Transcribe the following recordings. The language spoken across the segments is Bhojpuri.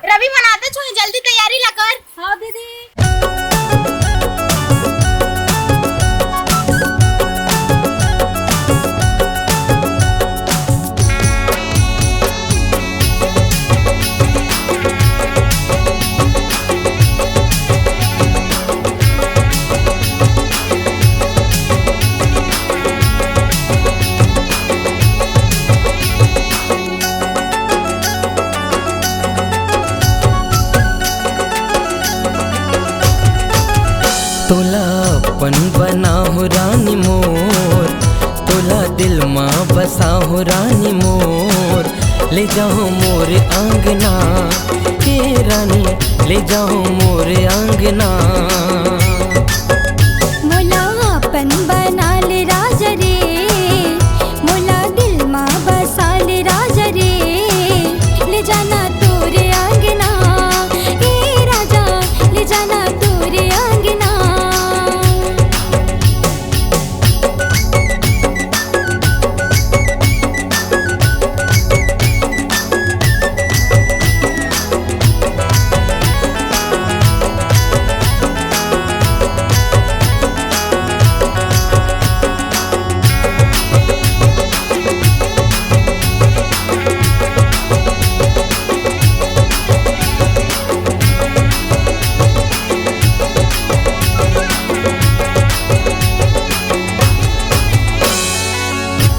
रवि मनाते छो जल्दी तैयारी ला कर। हाँ दीदी। तोला अपन बनाहु रानी मोर, तोला दिल माँ बसाहु रानी मोर। ले जाओ मोर आंगना हे रानी, ले जाओ मोर आंगना। मोला अपन बना ले राजा रे, मोला दिल माँ बसा ले राजा रे। ले जाना तोरे आंगना हे राजा, ले जाना तोरे आंगना।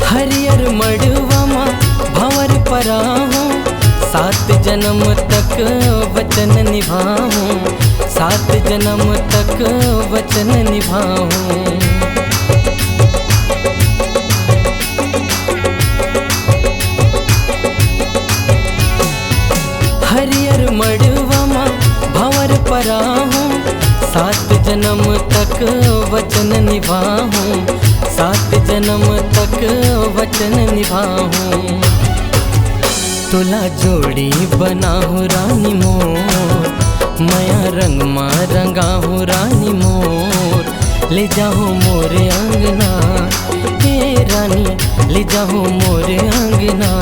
हरियर मड़वा माँ भंवर पराहूँ, 7 जन्म तक वचन निभाऊँ, 7 जन्म तक वचन निभाऊँ। हरियर मड़वा माँ भंवर पराहूँ, 7 जन्म तक वचन निभाऊँ, 7 जन्म तक वचन निभाऊँ। तोला जोड़ी बनाहु रानी मोर, माया रंग माँ रंगाहु रानी मोर। ले जाओ मोर आंगना हे रानी, ले जाओ मोर आंगना।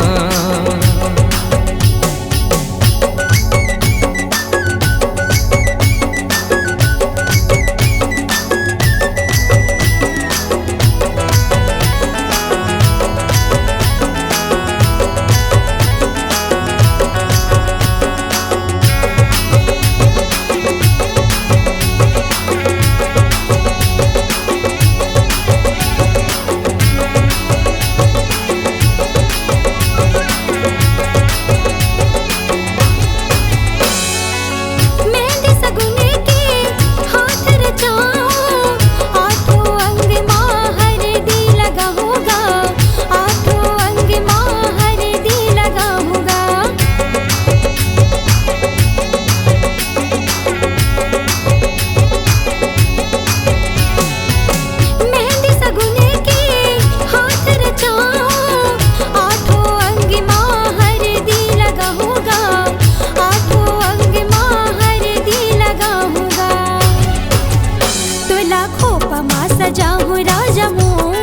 सजाहूँ राजा मोर,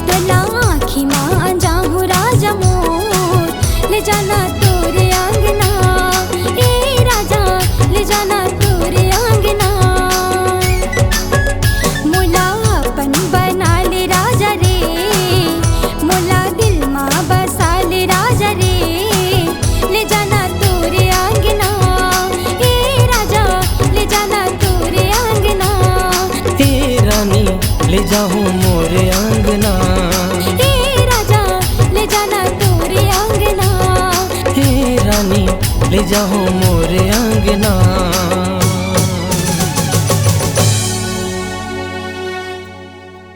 तोला आँखी माँ जाहूँ राजा मोर। ले जाना तोरे आंगना ए राजा, ले जाना तोरे आंगना। मोला अपन बना ले राजा रे, मोला दिल माँ बसा ले राजा रे। ले जाना तोरे आंगना ए राजा, ले जाना तोरे आंगना। रानी ले जाओ मोर आंगना हे राजा, ले जाना तोरे आंगना। हे रानी ले जाओ मोर आंगना।